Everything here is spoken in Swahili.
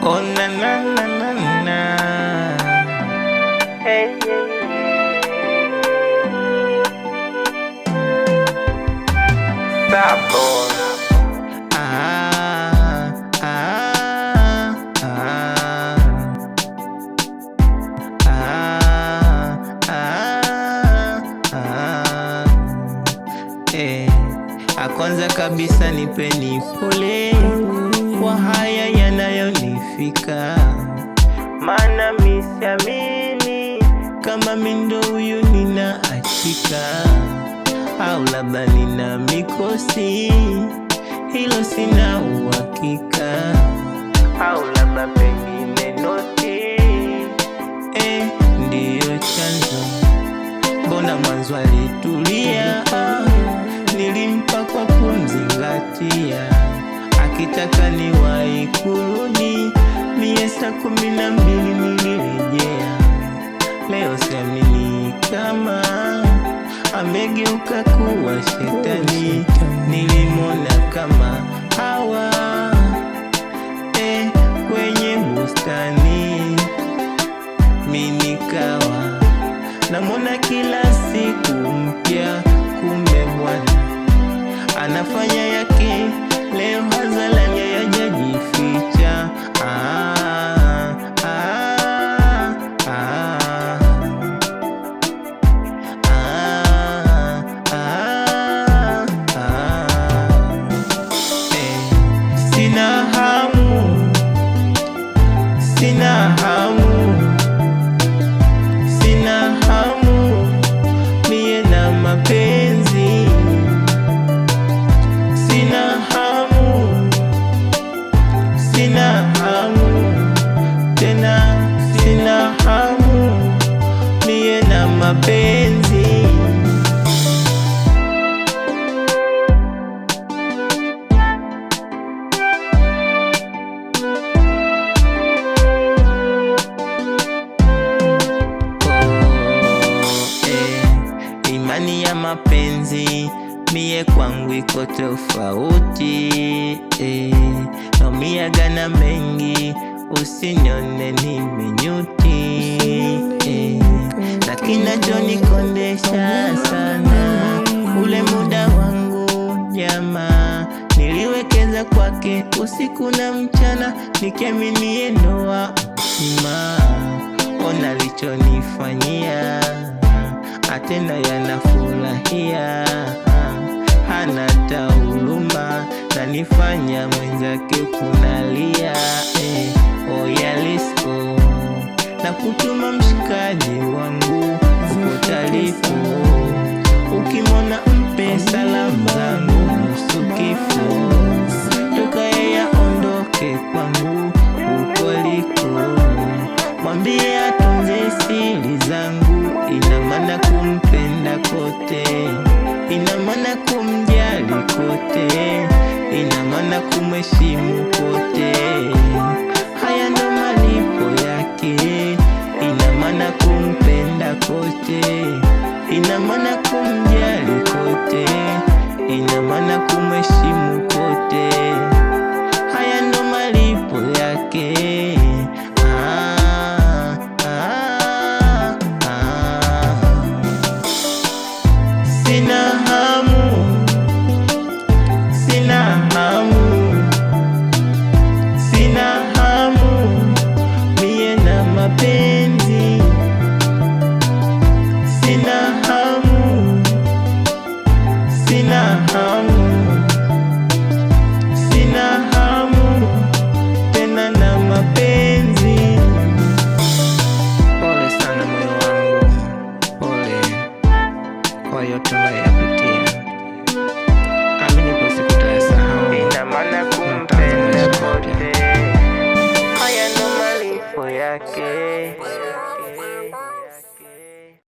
Oh na na na na na. Hey, yeah, yeah. Bad boy. Kwanza kabisa nipeni pole kwa haya yanayonifika, maana misiamini kama mindo huyu ninaachika, au labda nina mikosi, hilo sina uhakika, au labda pengine noti ndiyo chanzo. Mbona mwanzo alitulia, nilimpa kwa kumzingatia, akitaka niwahi kurudi mie saa 12 nilirejea. Leo siamini kama amegeuka kuwa shetani, nilimwona kama Hawa kwenye bustani, mimi nikawa namwona kila siku mpya, kumbe Bwana anafanya yake leo, hadharani hajajificha. Sina hamu, sina hamu, sina hamu mie na mapenzi, sina hamu, sina hamu tena, sina hamu mie na mapenzi. Imani ya mapenzi mie kwangu iko tofauti, naumiaga na mengi, usinione nimenyuti, na kinachonikondesha sana ule muda wangu jamaa, niliwekeza kwake usiku na mchana, nikiaminie ndoa mzima. Ona lichonifanyia, atenda yanafurahia, hana huruma, na nifanya mwenzake kunalia. Oyalisko na kutuma mshikaji wangu uko taarifu, ukimwona mpe salamu zangu nusu kifo, toka yeye aondoke kwangu uko liko, mwambie atunze siri zangu, ina maana kumpenda kote, ina maana kumjali kote, ina maana kumheshimu kote. Haya ndo malipo yake, ina maana kumpenda kote, ina maana kumjali kote, ina maana kumheshimu kote.